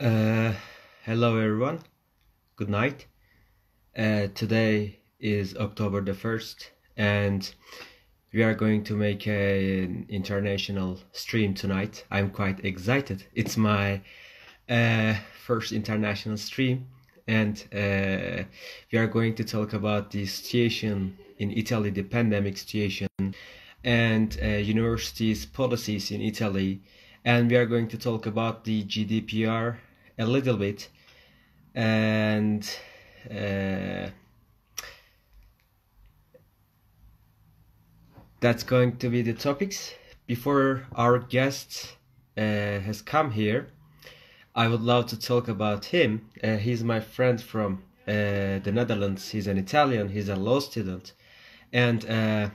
Uh, Hello everyone. Good night. Today is October the 1st, and we are going to make an international stream tonight. I'm quite excited. It's my first international stream, and we are going to talk about the situation in Italy, the pandemic situation, and universities' policies in Italy. And we are going to talk about the GDPR a little bit, and that's going to be the topics. Before our guest has come here, I would love to talk about him. He's my friend from the Netherlands. He's an Italian. He's a law student, and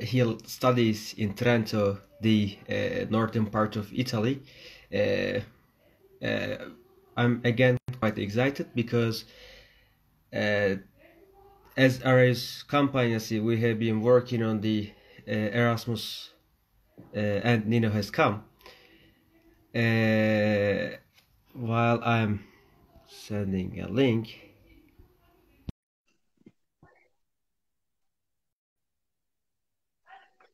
he studies in Trento, the northern part of Italy. I'm again quite excited because as Ares Company, we have been working on the Erasmus, and Nino has come. While I'm sending a link.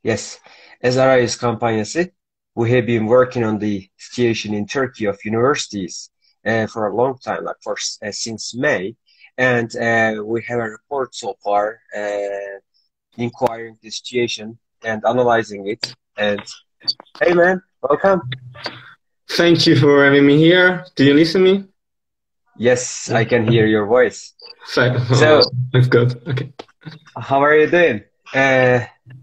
Yes, as Ares Company, we have been working on the situation in Turkey of universities for a long time, like since May, and we have a report so far inquiring the situation and analyzing it. And hey, man, welcome. Thank you for having me here. Do you listen to me? Yes, I can hear your voice. So that's good. Okay. How are you doing?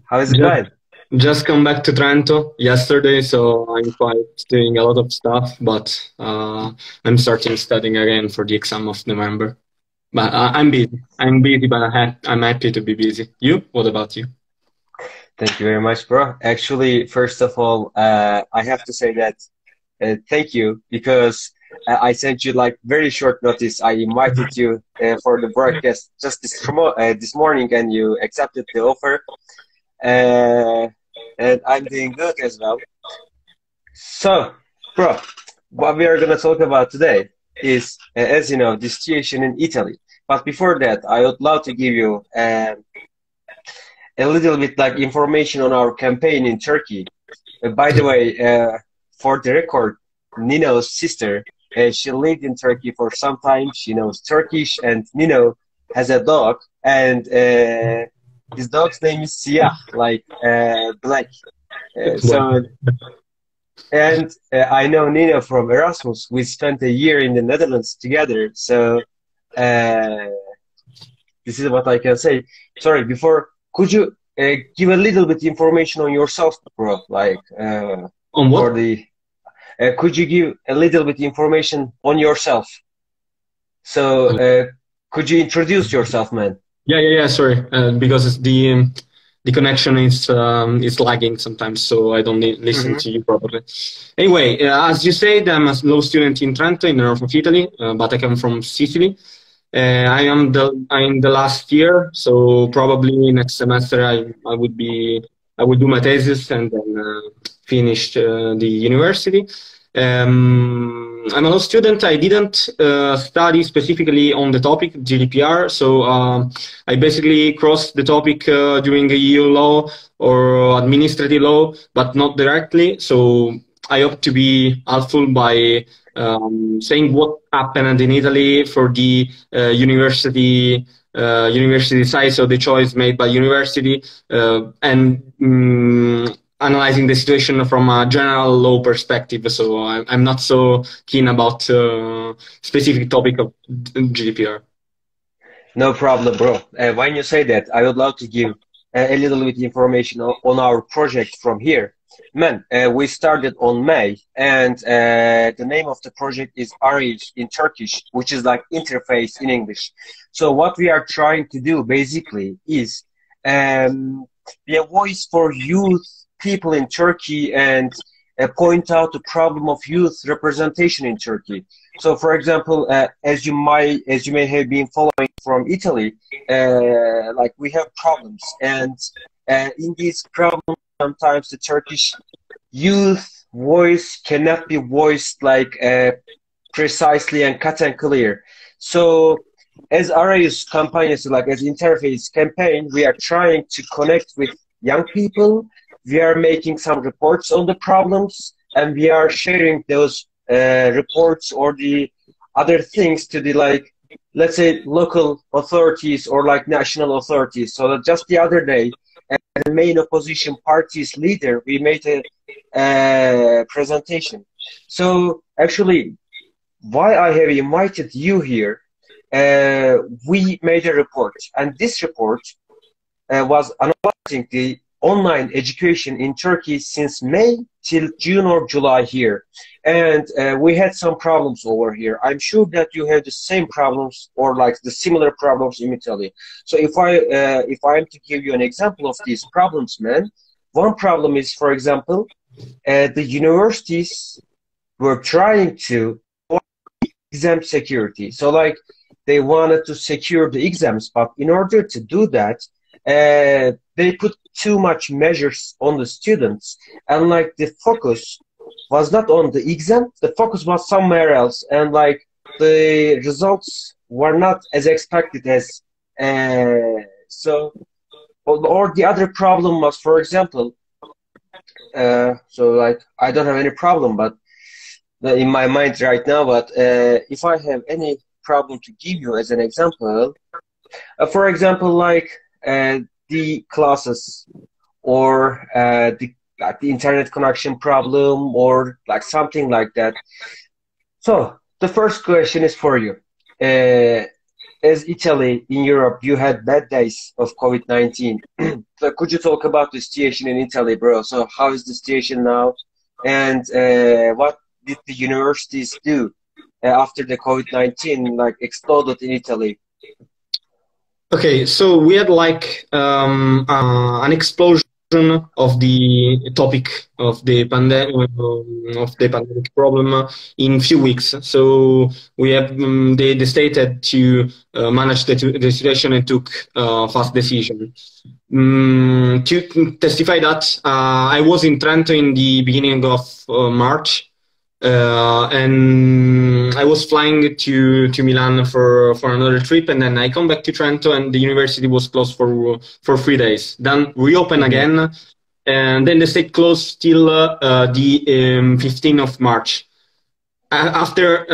How is it going? Just come back to Trento yesterday, so I'm quite doing a lot of stuff, but I'm starting studying again for the exam of November. But I'm busy. I'm busy, but I'm happy to be busy. You? What about you? Thank you very much, bro. Actually, first of all, I have to say that thank you, because I sent you like very short notice. I invited you for the broadcast just this morning, and you accepted the offer. And I'm doing good as well. So, bro, what we are going to talk about today is, as you know, the situation in Italy. But before that, I would love to give you a little bit like information on our campaign in Turkey. By the way, for the record, Nino's sister, she lived in Turkey for some time. She knows Turkish, and Nino has a dog, and his dog's name is Siyah, like black. And I know Nino from Erasmus. We spent a year in the Netherlands together. So this is what I can say. Sorry, could you give a little bit information on yourself, bro? Like on what? Could you give a little bit information on yourself? So could you introduce yourself, man? Yeah. Sorry, because the connection is lagging sometimes, so I don't listen to you properly. Anyway, as you said, I'm a law student in Trento, in the north of Italy, but I come from Sicily. I'm the last year, so probably next semester I would do my thesis and then finish the university. I'm a law student. I didn't study specifically on the topic GDPR, so I basically crossed the topic during EU law or administrative law, but not directly. So I hope to be helpful by saying what happened in Italy for the university side, so the choice made by university, and analyzing the situation from a general law perspective. So I'm not so keen about specific topic of GDPR. No problem, bro. When you say that, I would love to give a little bit information on our project from here. Man, we started on May, and the name of the project is Arage in Turkish, which is like interface in English. So what we are trying to do basically is be a voice for youth people in Turkey, and point out the problem of youth representation in Turkey. So, for example, as you may have been following from Italy, like we have problems, and in these problems, sometimes the Turkish youth voice cannot be voiced like precisely and cut and clear. So as Arius campaign, like as interface campaign, we are trying to connect with young people. We are making some reports on the problems, and we are sharing those reports or the other things to the, like, let's say, local authorities or like national authorities. So that just the other day, the main opposition party's leader, we made a presentation. So actually, why I have invited you here, we made a report, and this report was analyzing the online education in Turkey since May till June or July here. And we had some problems over here. I'm sure that you have the same problems or like the similar problems in Italy. So if I am to give you an example of these problems, man, one problem is, for example, the universities were trying to exam security. So like they wanted to secure the exams, but in order to do that, they put too much measures on the students, and like the focus was not on the exam, the focus was somewhere else, and like the results were not as expected as so. Or the other problem was, for example, so like I don't have any problem, but in my mind right now. But if I have any problem to give you as an example, for example, like the classes or the internet connection problem or like something like that. So the first question is for you. As Italy in Europe, you had bad days of COVID-19. So could you talk about the situation in Italy, bro? So how is the situation now? And what did the universities do after the COVID-19 like exploded in Italy? Okay, so we had like an explosion of the topic of the pandemic problem in few weeks. So we have the state had to manage the situation and took fast decision. To testify that, I was in Trento in the beginning of March. And I was flying to Milan for another trip, and then I come back to Trento, and the university was closed for 3 days. Then reopen again, and then the state closed till the 15th of March. After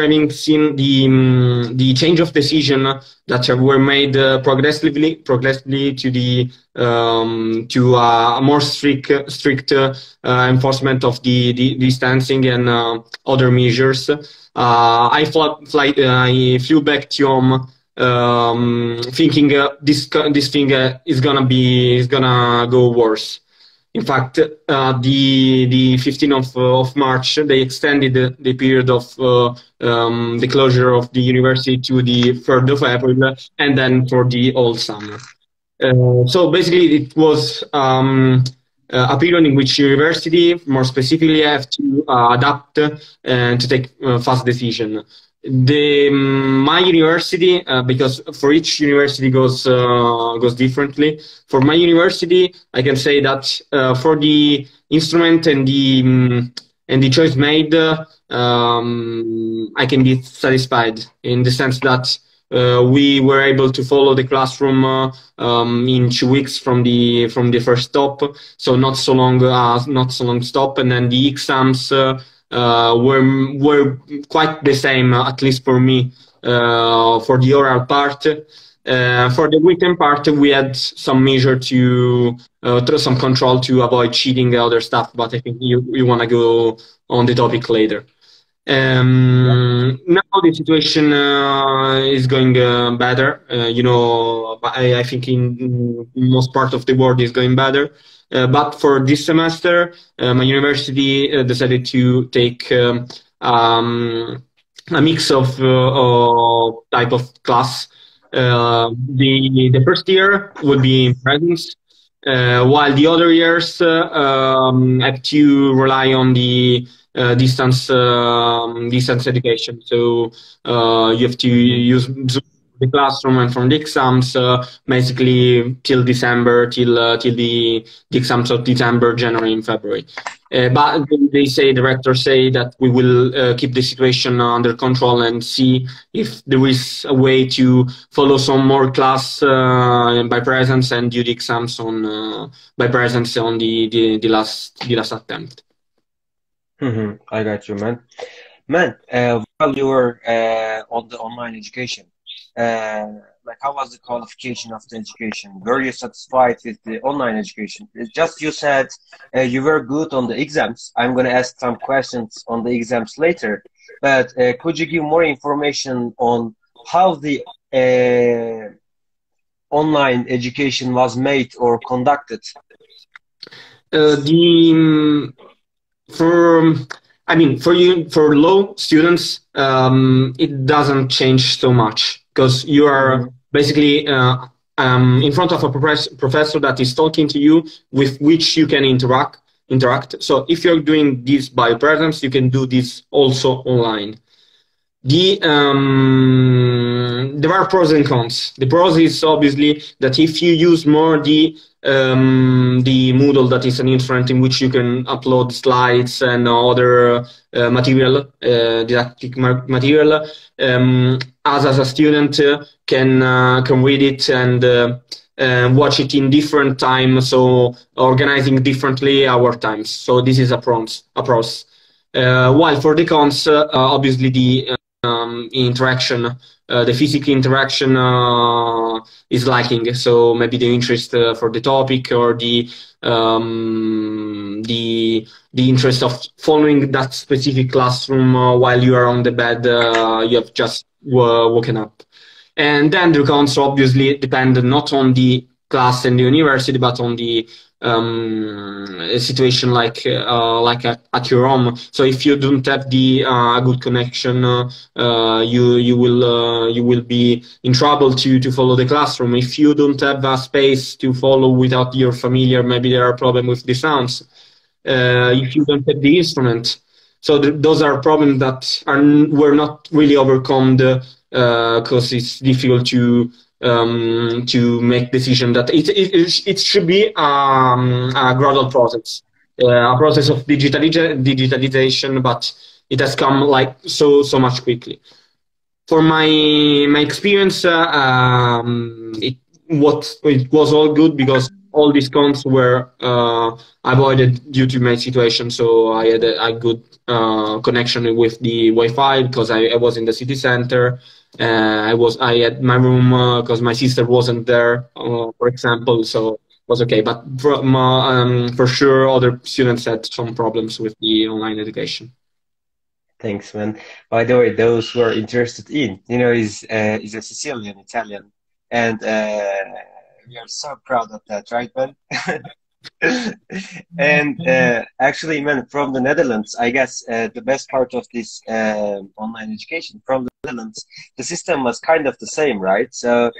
having seen the change of decision that were made progressively to the to a more strict enforcement of the distancing and other measures, I flew back to home thinking this thing is gonna go worse. In fact, the 15th of March, they extended the period of the closure of the university to the 3rd of April, and then for the whole summer. So basically, it was a period in which university, more specifically, have to adapt and to take fast decision. My university, because for each university goes differently. For my university, I can say that for the instrument and the choice made, I can be satisfied in the sense that we were able to follow the classroom in 2 weeks from the first stop, so not so long stop, and then the exams were quite the same, at least for me, for the oral part. For the written part, we had some measure to through some control to avoid cheating and other stuff, but I think you want to go on the topic later. Now the situation is going better. I think in most part of the world is going better. But for this semester, my university decided to take a mix of type of class. The first year would be in presence, while the other years have to rely on the distance education. So you have to use Zoom the classroom and from the exams, basically till December, till the exams of December, January, and February. But the rectors say that we will keep the situation under control and see if there is a way to follow some more class by presence and do the exams on by presence on the last attempt. I got you, man. Man, while you were on the online education, like how was the qualification of the education? Were you satisfied with the online education? It's just you said you were good on the exams. I'm going to ask some questions on the exams later, but could you give more information on how the online education was made or conducted? For low students, it doesn't change so much because you are basically in front of a professor that is talking to you, with which you can interact. So if you're doing this by presence, you can do this also online. There are pros and cons. The pros is obviously that if you use more the Moodle, that is an instrument in which you can upload slides and other material, didactic material, as a student can read it and watch it in different time, so organizing differently our times. So this is a pros. While for the cons, obviously the interaction, the physical interaction is lacking. So maybe the interest for the topic or the interest of following that specific classroom while you are on the bed, you have just woken up. And then the cons obviously depend not on the class and the university, but on the situation like at your home. So if you don't have the good connection, you will be in trouble to follow the classroom. If you don't have a space to follow without your familiar, maybe there are problems with the sounds. If you don't have the instrument, so those are problems that were not really overcome because it's difficult to make decision that it should be a gradual process, a process of digitalization, but it has come like so much quickly. For my experience, it was all good because all these cons were avoided due to my situation. So I had a good connection with the Wi-Fi because I was in the city center. I had my room because my sister wasn't there, for example, so it was okay. But for sure, other students had some problems with the online education. Thanks, man. By the way, those who are interested in, is a Sicilian Italian, and we are so proud of that, right, man? And actually, man, from the Netherlands, I guess the best part of this online education from the Netherlands, the system was kind of the same, right? So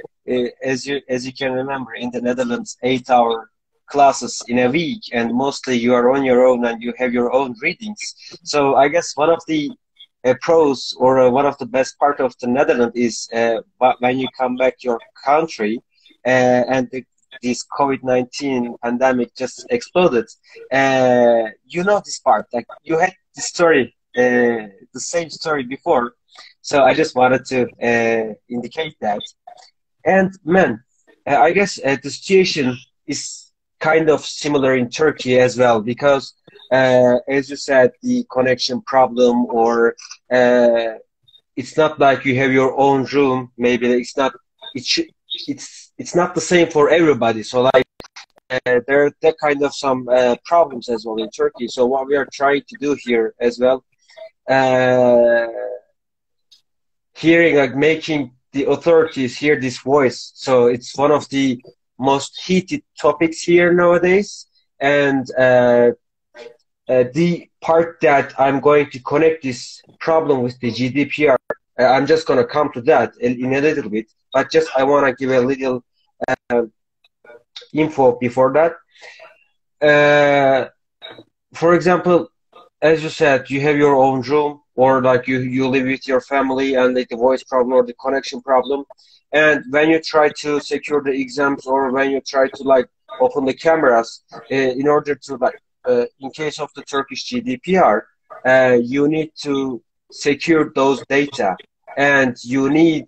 as you can remember, in the Netherlands, 8-hour classes in a week, and mostly you are on your own and you have your own readings. So I guess one of the pros or one of the best part of the Netherlands is when you come back to your country and this COVID-19 pandemic just exploded. This part, like you had the story, the same story before. So I just wanted to indicate that. And man, I guess the situation is kind of similar in Turkey as well, because as you said, the connection problem, or it's not like you have your own room. Maybe it's not. It's not the same for everybody. So like there are that kind of some problems as well in Turkey. So what we are trying to do here as well, hearing, like making the authorities hear this voice. So it's one of the most heated topics here nowadays. And the part that I'm going to connect this problem with the GDPR, I'm just going to come to that in a little bit. But just I want to give a little info before that. For example, as you said, you have your own room, or like you live with your family and like the voice problem or the connection problem. and when you try to secure the exams, or when you try to like open the cameras, in order to like, in case of the Turkish GDPR, you need to secure those data, and you need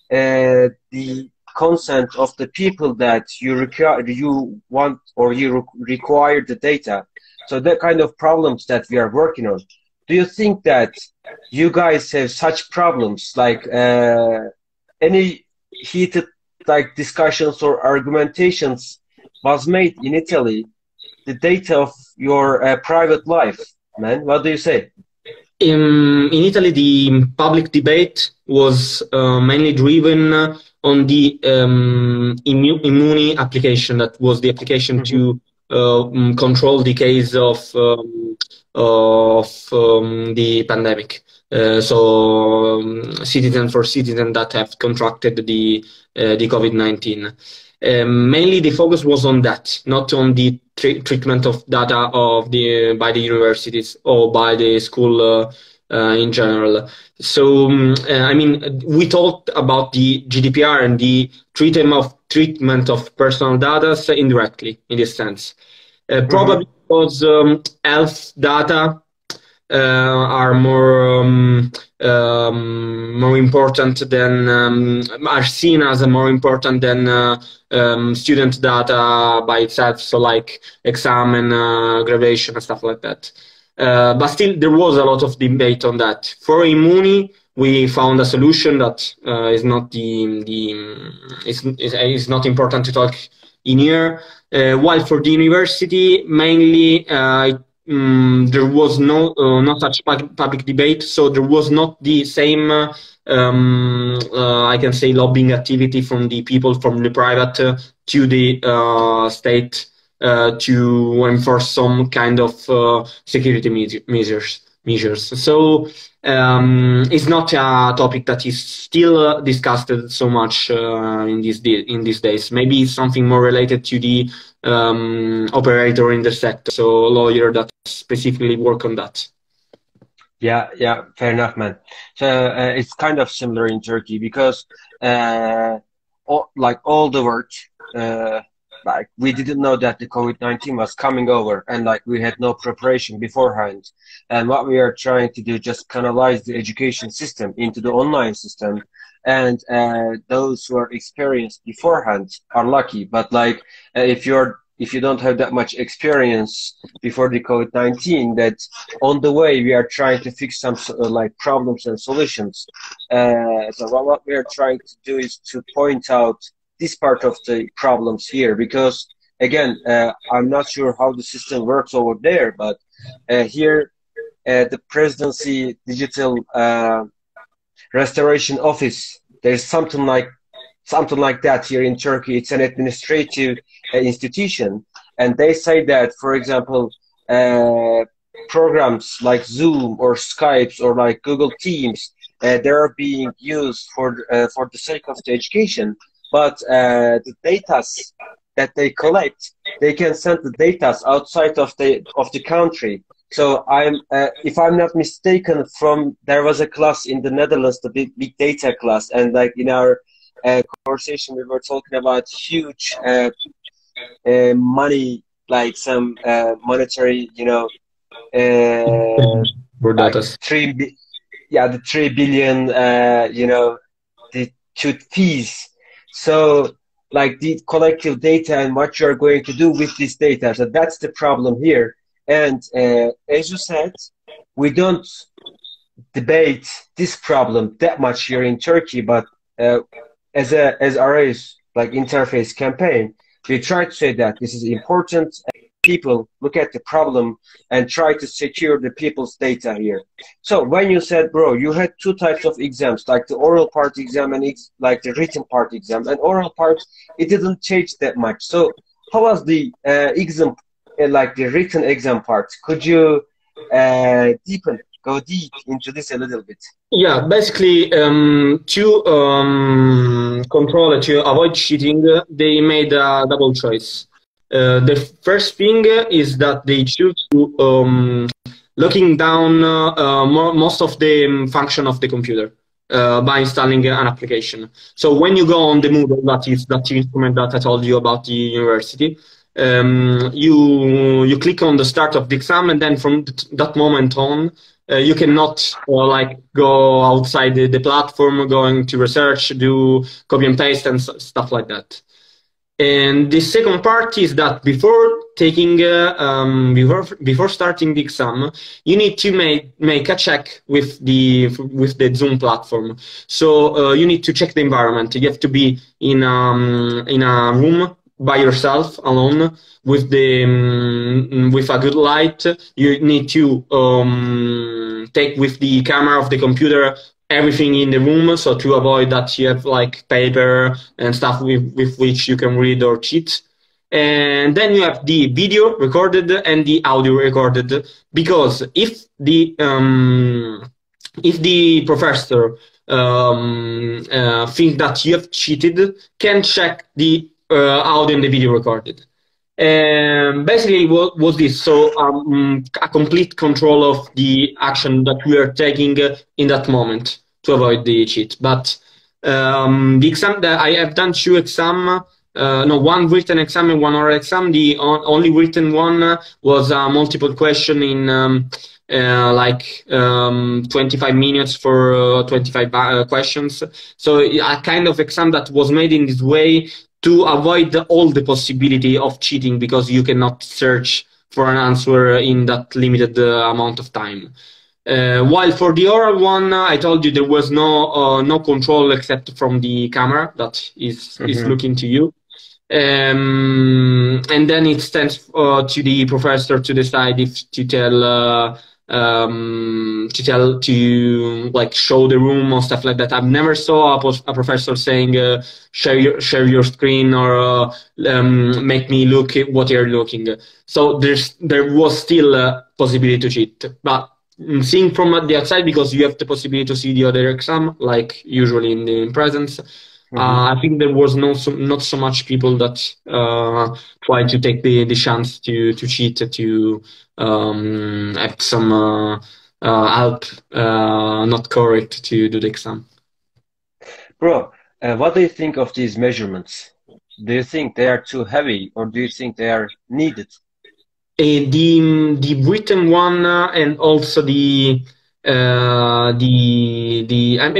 the consent of the people that you want, or you require the data. So that kind of problems that we are working on. Do you think that you guys have such problems, like any heated like discussions or argumentations was made in Italy, the data of your private life, man? What do you say? In Italy, the public debate was mainly driven on the Immuni application. That was the application to control the case of the pandemic. Citizen for citizen that have contracted the COVID-19. Mainly the focus was on that, not on the treatment of data by the universities or by the school in general. So, I mean, we talked about the GDPR and the treatment of personal data indirectly in this sense. Probably because health data are more important than are seen as more important than student data by itself, so like exam and graduation and stuff like that. But still, there was a lot of debate on that. For Immuni, we found a solution that is not is not important to talk in here. While for the university, mainly there was not such public debate, so there was not the same I can say lobbying activity from the people from the private to the state to enforce some kind of security measures. So it's not a topic that is still discussed so much in these days. Maybe it's something more related to the operator in the sector, so lawyer that specifically work on that. Yeah, fair enough, man. So it's kind of similar in Turkey, because like all the work, like we didn't know that the COVID-19 was coming over, and like we had no preparation beforehand. And what we are trying to do, just canalize the education system into the online system. And those who are experienced beforehand are lucky. But like if you don't have that much experience before the COVID-19, that on the way we are trying to fix some like problems and solutions. So what we are trying to do is to point out this part of the problems here, because again, I'm not sure how the system works over there, but here the presidency digital restoration office, there's something like that here in Turkey. It's an administrative institution, and they say that, for example, programs like Zoom or Skype or like Google Teams, they are being used for the sake of the education. But the data that they collect, they can send the data outside of the country. So if I'm not mistaken, there was a class in the Netherlands, the big data class, and like in our conversation, we were talking about huge money, like some monetary, like the 3 billion, the fees. So like the collective data and what you're going to do with this data. So that's the problem here. And as you said, we don't debate this problem that much here in Turkey, but as RA's like interface campaign, we try to say that this is important. People look at the problem and try to secure the people's data here. So when you said, bro, you had two types of exams, like the oral part exam and like the written part exam, and oral part, it didn't change that much. So how was the exam, like the written exam part? Could you go deep into this a little bit? Yeah, basically, to avoid cheating, they made a double choice. The first thing is that they choose to locking down most of the function of the computer. by installing an application. So when you go on the Moodle, that is that instrument that I told you about the university, you click on the start of the exam, and then from that moment on, you cannot like go outside the platform, going to research, do copy and paste and stuff like that. And the second part is that before taking before starting the exam, you need to make a check with the Zoom platform. So you need to check the environment. You have to be in a room by yourself, alone, with with a good light. You need to take with the camera of the computer everything in the room, so to avoid that you have like paper and stuff with which you can read or cheat. And then you have the video recorded and the audio recorded, because if the professor think that you have cheated, can check the audio and the video recorded. And basically, what was this? So a complete control of the action that we are taking in that moment to avoid the cheat. But the exam that I have done, two exam, no, one written exam and one oral exam. The only written one was a multiple question in 25 minutes for 25 questions. So a kind of exam that was made in this way to avoid all the possibility of cheating, because you cannot search for an answer in that limited amount of time. While for the oral one, I told you there was no control except from the camera that is looking to you. And then it stands to the professor to decide if to tell to like show the room or stuff like that. I've never saw a professor saying share your screen or make me look at what you're looking. So there was still a possibility to cheat, but seeing from the outside, because you have the possibility to see the other exam like usually in presence. I think there was not so much people that tried to take the chance to cheat, to have some help not correct to do the exam. Bro, what do you think of these measurements? Do you think they are too heavy, or do you think they are needed? The written one and also I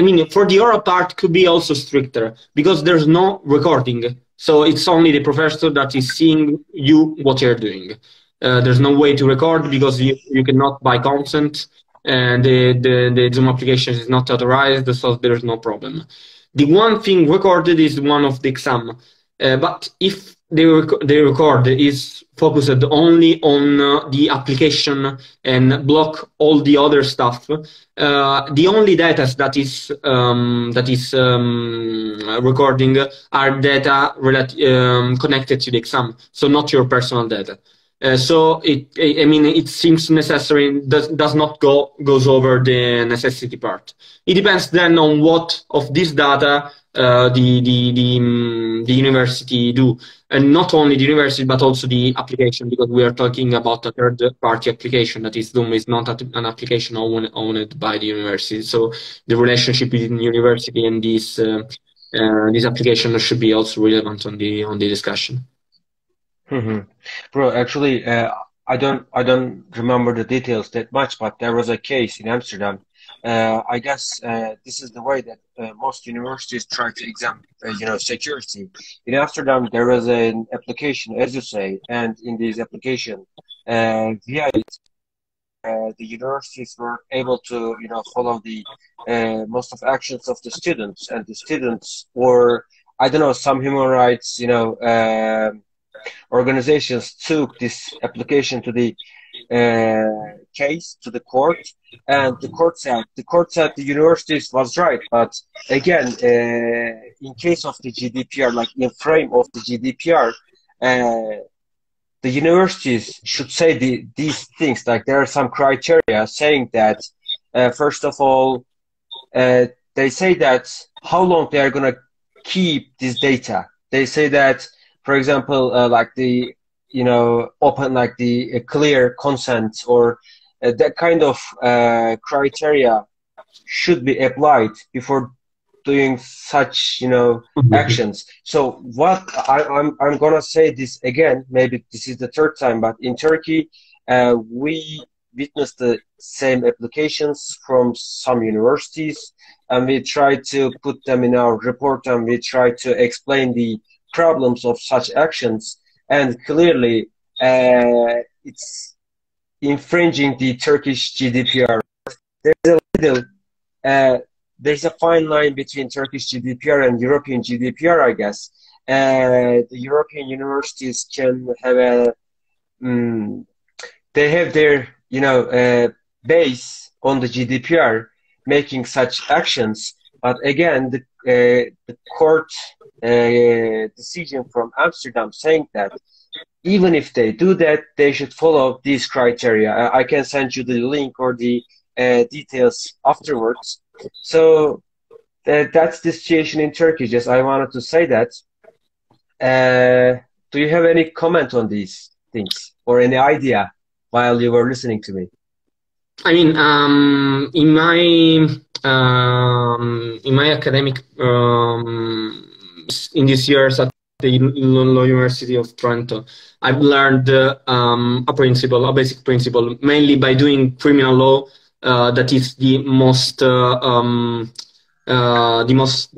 mean, for the oral part could be also stricter, because there's no recording. So it's only the professor that is seeing you what you're doing. There's no way to record, because you cannot buy consent, and the Zoom application is not authorized, so there's no problem. The one thing recorded is one of the exam, but if the record is focused only on the application and block all the other stuff, the only data that is recording are data connected to the exam, so not your personal data. So I mean, it seems necessary, does not goes over the necessity part. It depends then on what of this data the university do, and not only the university but also the application, because we are talking about a third-party application, that is Zoom is not an application owned by the university. So the relationship between the university and this application should be also relevant on the discussion. Bro, actually, I don't remember the details that much, but there was a case in Amsterdam. I guess this is the way that most universities try to examine, security. In Amsterdam, there was an application, as you say, and in this application, via it, the universities were able to, follow the most of actions of the students, and the students, or I don't know, some human rights, organizations took this application to the case to the court, and the court said the universities was right. But again, in case of the GDPR, like in frame of the GDPR, the universities should say these things. Like there are some criteria saying that first of all, they say that how long they are gonna keep this data. They say that, for example, like the open, like the clear consent, or that kind of criteria should be applied before doing such, actions. So what I'm gonna say this again, maybe this is the third time, but in Turkey, we witnessed the same applications from some universities, and we try to put them in our report, and we try to explain the problems of such actions, and clearly it's infringing the Turkish GDPR. There's a little there's a fine line between Turkish GDPR and European GDPR, I guess. The European universities can have they have their, base on the GDPR making such actions. But again, the court decision from Amsterdam saying that even if they do that, they should follow these criteria. I can send you the link or the details afterwards. So that's the situation in Turkey. Just I wanted to say that. Do you have any comment on these things or any idea while you were listening to me? I mean, in my academic in these years at the University of Trento, I've learned a basic principle, mainly by doing criminal law. That is the most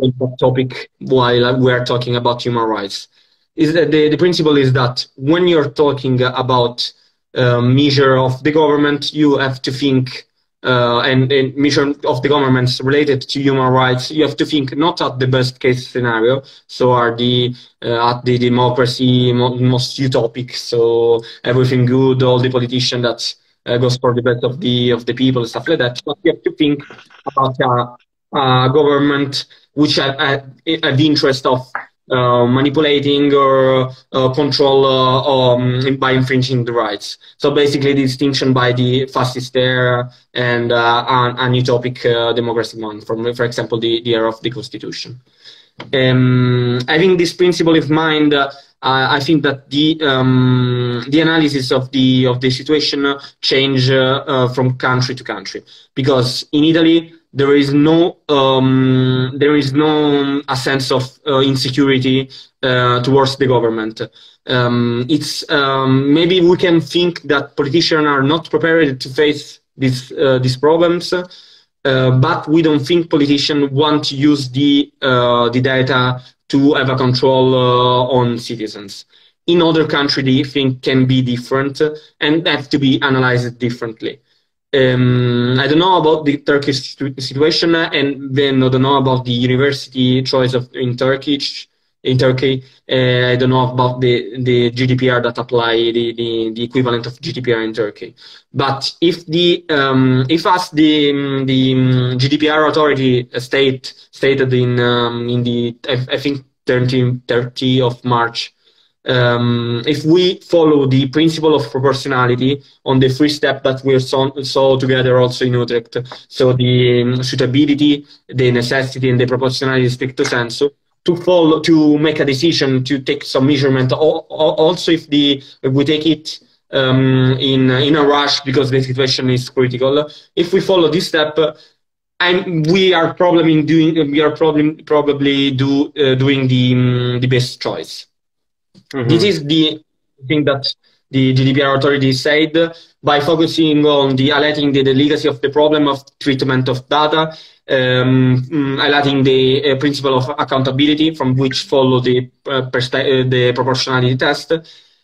important topic while we are talking about human rights. Is that the principle is that when you're talking about measure of the government, you have to think and measure of the governments related to human rights. You have to think not at the best case scenario, so are the at the democracy most utopic, so everything good, all the politician that goes for the best of the people, stuff like that. But you have to think about a government which have the interest of manipulating or control by infringing the rights. So basically, the distinction by the fascist era and an utopic democracy one, from, for example, the era of the Constitution. Having this principle in mind, I think that the analysis of the situation change from country to country, because in Italy there is no a sense of insecurity towards the government. It's maybe we can think that politicians are not prepared to face these problems. But we don't think politicians want to use the data to have a control on citizens. In other countries, the thing can be different and have to be analyzed differently. I don't know about the Turkish situation, and then I don't know about the university choice in Turkey. I don't know about the GDPR that apply the equivalent of GDPR in Turkey. But if the GDPR authority stated in the I think 30 of March, if we follow the principle of proportionality on the three steps that we saw together also in Utrecht, so the suitability, the necessity, and the proportionality stricto sensu, to make a decision, to take some measurement, also if we take it in a rush because the situation is critical. If we follow this step, we are probably doing the best choice. Mm-hmm. This is the thing that the GDPR authority said, by focusing on highlighting the legacy of the problem of treatment of data, highlighting the principle of accountability from which follow the proportionality test.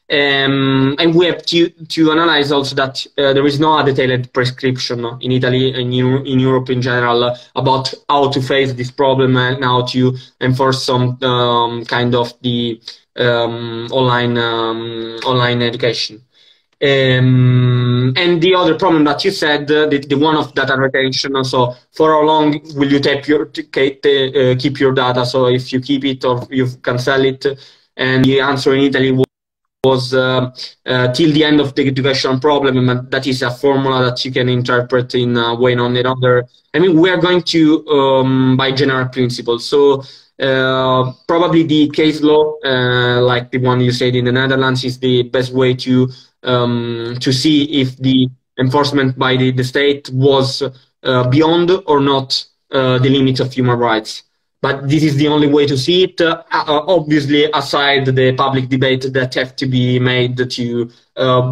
And we have to analyze also that there is no detailed prescription in Italy and in Europe in general about how to face this problem and how to enforce some kind of the online education. And the other problem that you said, the one of data retention. So for how long will you keep your data? So if you keep it or you can sell it, and the answer in Italy was till the end of the education problem, and that is a formula that you can interpret in one or another. I mean, we are going to by general principles. So probably the case law, like the one you said in the Netherlands, is the best way to see if the enforcement by the state was beyond or not the limits of human rights. But this is the only way to see it. Obviously, aside the public debate that have to be made to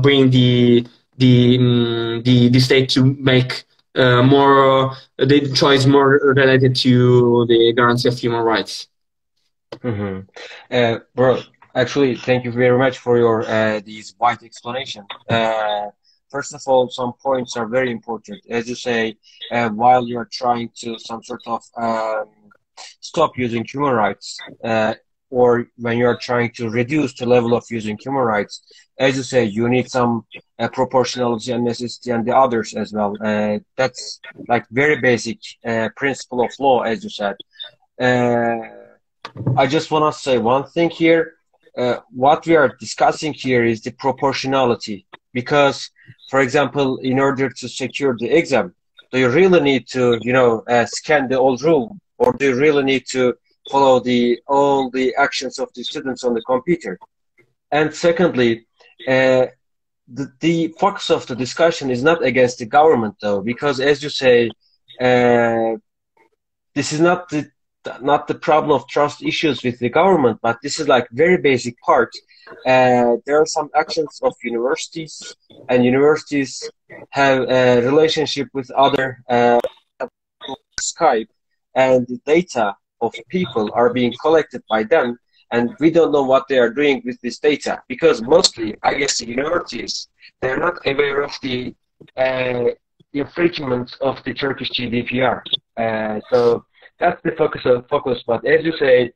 bring the state to make more the choice more related to the guarantee of human rights. Bro, actually, thank you very much for your these wide explanation. First of all, some points are very important. As you say, while you're trying to some sort of stop using human rights, or when you're trying to reduce the level of using human rights, as you say, you need some proportionality and necessity and the others as well. That's like very basic principle of law, as you said. I just want to say one thing here. What we are discussing here is the proportionality. Because, for example, in order to secure the exam, do you really need to, scan the old room, or do you really need to follow all the actions of the students on the computer? And secondly, the focus of the discussion is not against the government, though, because as you say, this is not the problem of trust issues with the government, but this is like very basic part. There are some actions of universities, and universities have a relationship with other Skype, and the data of people are being collected by them, and we don't know what they are doing with this data, because mostly, I guess, the universities, they're not aware of the infringement of the Turkish GDPR. So that's the focus. But as you say,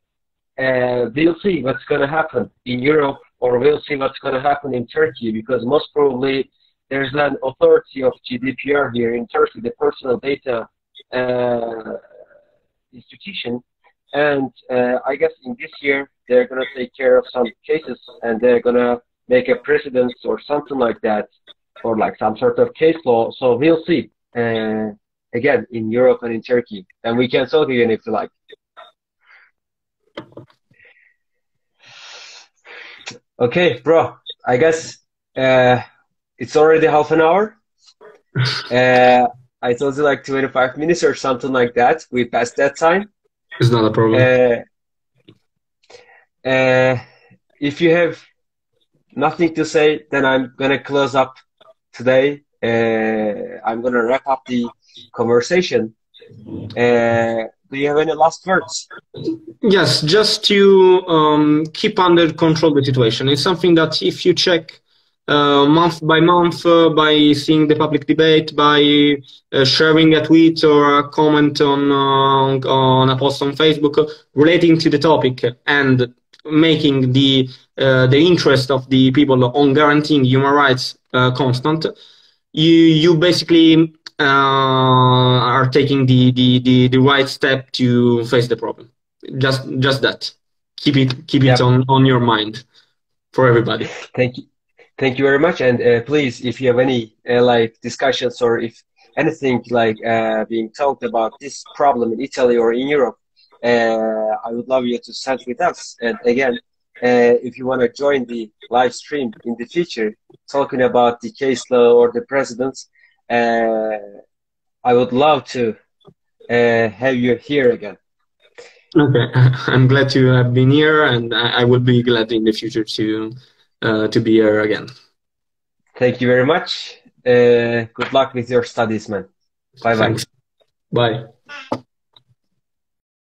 we'll see what's going to happen in Europe, or we'll see what's going to happen in Turkey, because most probably there's an authority of GDPR here in Turkey, the personal data institution. And I guess in this year, they're going to take care of some cases, and they're going to make a precedent or something like that, or like some sort of case law. So we'll see. Again, in Europe and in Turkey. And we can talk again if you like. Okay, bro. I guess it's already half an hour. I told you like 25 minutes or something like that. We passed that time. It's not a problem. If you have nothing to say, then I'm going to close up today. I'm going to wrap up the conversation. Do you have any last words? Yes, just to keep under control the situation. It's something that if you check month by month, by seeing the public debate, by sharing a tweet or a comment on a post on Facebook relating to the topic, and making the interest of the people on guaranteeing human rights constant, you basically are taking the right step to face the problem. Just that. Keep it on your mind for everybody. Thank you very much. And please, if you have any like discussions, or if anything like being talked about this problem in Italy or in Europe, I would love you to send with us. And again, if you want to join the live stream in the future, talking about the case law or the precedents, I would love to have you here again. Okay, I'm glad to have been here, and I will be glad in the future to be here again. Thank you very much. Good luck with your studies, man. Bye-bye. Bye.